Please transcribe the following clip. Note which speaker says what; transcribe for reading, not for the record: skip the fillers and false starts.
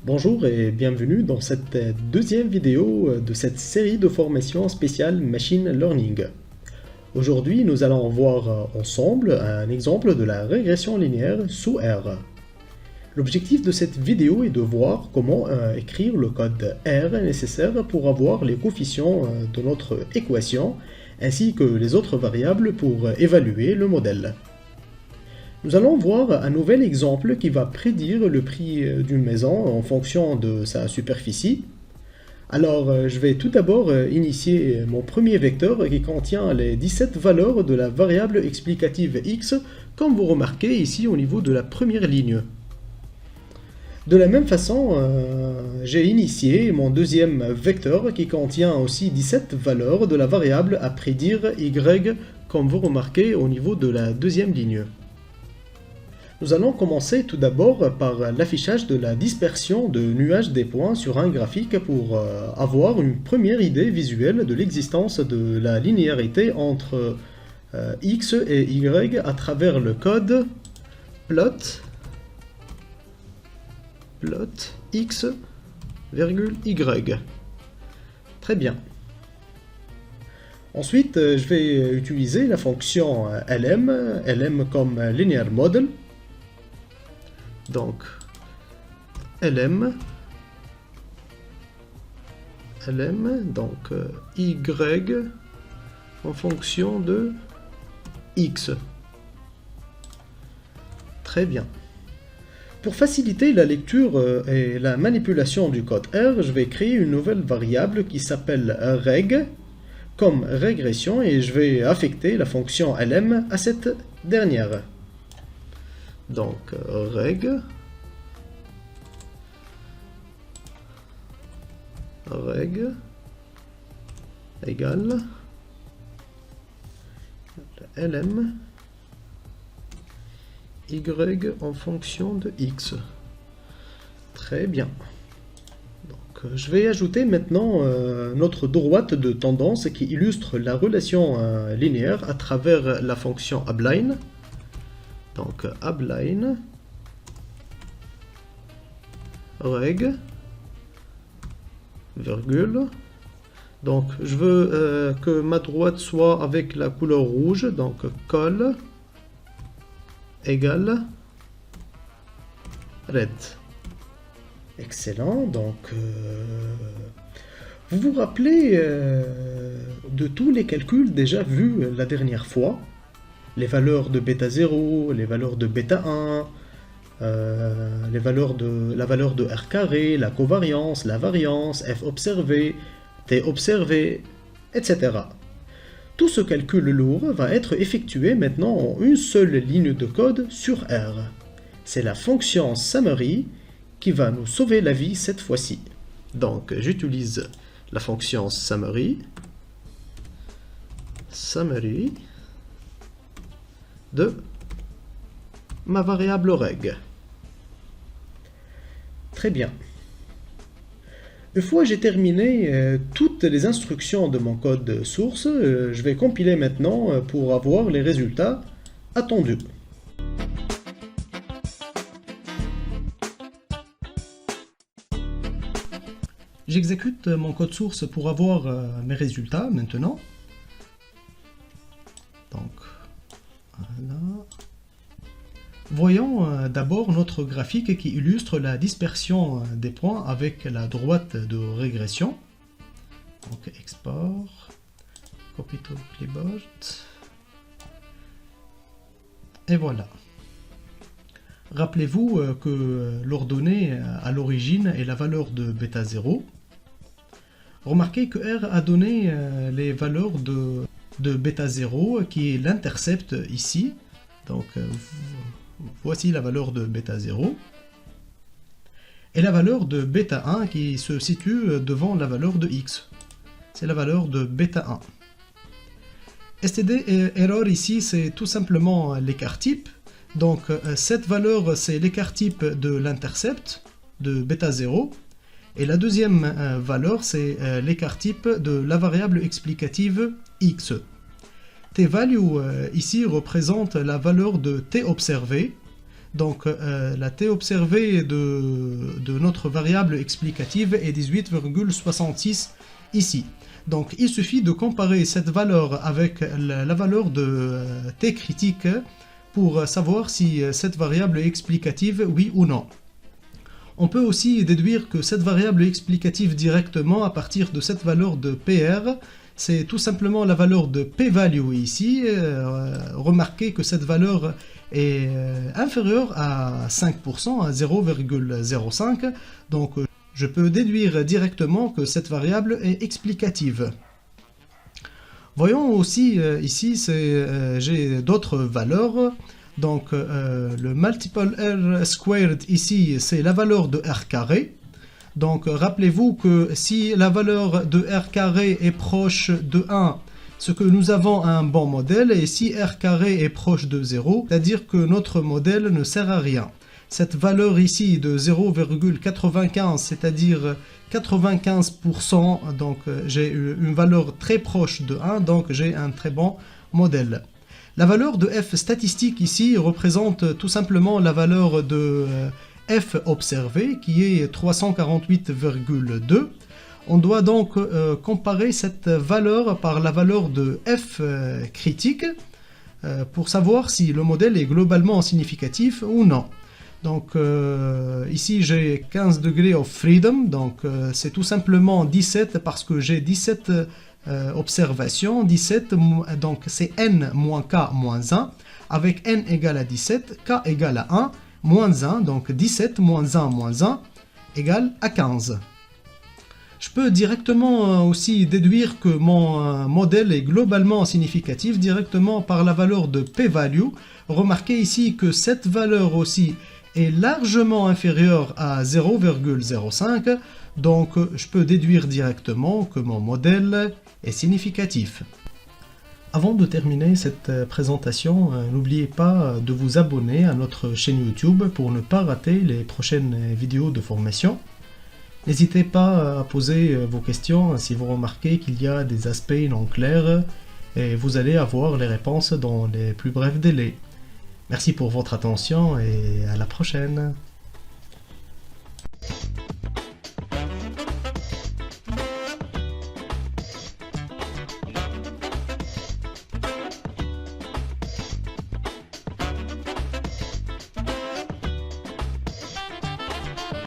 Speaker 1: Bonjour et bienvenue dans cette deuxième vidéo de cette série de formations spéciales Machine Learning. Aujourd'hui, nous allons voir ensemble un exemple de la régression linéaire sous R. L'objectif de cette vidéo est de voir comment écrire le code R nécessaire pour avoir les coefficients de notre équation ainsi que les autres variables pour évaluer le modèle. Nous allons voir un nouvel exemple qui va prédire le prix d'une maison en fonction de sa superficie. Alors, je vais tout d'abord initier mon premier vecteur qui contient les 17 valeurs de la variable explicative x, comme vous remarquez ici au niveau de la première ligne. De la même façon, j'ai initié mon deuxième vecteur qui contient aussi 17 valeurs de la variable à prédire y, comme vous remarquez au niveau de la deuxième ligne. Nous allons commencer tout d'abord par l'affichage de la dispersion de nuages des points sur un graphique pour avoir une première idée visuelle de l'existence de la linéarité entre x et y à travers le code plot x, y. Très bien. Ensuite, je vais utiliser la fonction lm comme linear model. Donc, lm, donc y en fonction de x. Très bien. Pour faciliter la lecture et la manipulation du code R, je vais créer une nouvelle variable qui s'appelle reg, comme régression, et je vais affecter la fonction lm à cette dernière. Donc, reg égale lm y en fonction de x. Très bien. Donc, je vais ajouter maintenant notre droite de tendance qui illustre la relation linéaire à travers la fonction abline. Donc, abline reg virgule. Donc, je veux que ma droite soit avec la couleur rouge. Donc, col égale red. Excellent. Donc, vous vous rappelez de tous les calculs déjà vus la dernière fois? Les valeurs de bêta 0, les valeurs de bêta 1, la valeur de R carré, la covariance, la variance, F observé, T observé, etc. Tout ce calcul lourd va être effectué maintenant en une seule ligne de code sur R. C'est la fonction summary qui va nous sauver la vie cette fois-ci. Donc j'utilise la fonction summary de ma variable reg. Très bien. Une fois j'ai terminé toutes les instructions de mon code source, je vais compiler maintenant pour avoir les résultats attendus. J'exécute mon code source pour avoir mes résultats maintenant. Donc, voilà. Voyons d'abord notre graphique qui illustre la dispersion des points avec la droite de régression. Donc, export, copy to clipboard. Et voilà. Rappelez-vous que l'ordonnée à l'origine est la valeur de bêta 0. Remarquez que R a donné les valeurs de bêta 0 qui est l'intercept ici. Donc voici la valeur de bêta 0. Et la valeur de bêta 1 qui se situe devant la valeur de x. C'est la valeur de bêta 1. STD et error ici, c'est tout simplement l'écart type. Donc cette valeur, c'est l'écart type de l'intercept de bêta 0. Et la deuxième valeur, c'est l'écart type de la variable explicative x. T-value ici représente la valeur de t observé. Donc la t observée de notre variable explicative est 18,66 ici. Donc il suffit de comparer cette valeur avec la valeur de t critique pour savoir si cette variable est explicative, oui ou non. On peut aussi déduire que cette variable est explicative directement à partir de cette valeur de PR. C'est tout simplement la valeur de p-value ici. Remarquez que cette valeur est inférieure à 5%, à 0,05. Donc je peux déduire directement que cette variable est explicative. Voyons aussi ici, j'ai d'autres valeurs. Donc le multiple R squared ici, c'est la valeur de R carré. Donc rappelez-vous que si la valeur de R carré est proche de 1, ce que nous avons un bon modèle, et si R carré est proche de 0, c'est-à-dire que notre modèle ne sert à rien. Cette valeur ici de 0,95, c'est-à-dire 95%, donc j'ai une valeur très proche de 1, donc j'ai un très bon modèle. La valeur de f statistique ici représente tout simplement la valeur de f observé qui est 348,2. On doit donc comparer cette valeur par la valeur de f critique pour savoir si le modèle est globalement significatif ou non. Donc ici j'ai 15 degrés of freedom, donc c'est tout simplement 17 parce que j'ai 17 observations, 17, donc c'est n moins k moins 1, avec n égale à 17, k égale à 1, moins 1, donc 17 moins 1 moins 1 égale à 15. Je peux directement aussi déduire que mon modèle est globalement significatif directement par la valeur de p-value. Remarquez ici que cette valeur aussi est largement inférieure à 0,05, donc je peux déduire directement que mon modèle est significatif. Avant de terminer cette présentation, n'oubliez pas de vous abonner à notre chaîne YouTube pour ne pas rater les prochaines vidéos de formation. N'hésitez pas à poser vos questions si vous remarquez qu'il y a des aspects non clairs et vous allez avoir les réponses dans les plus brefs délais. Merci pour votre attention et à la prochaine.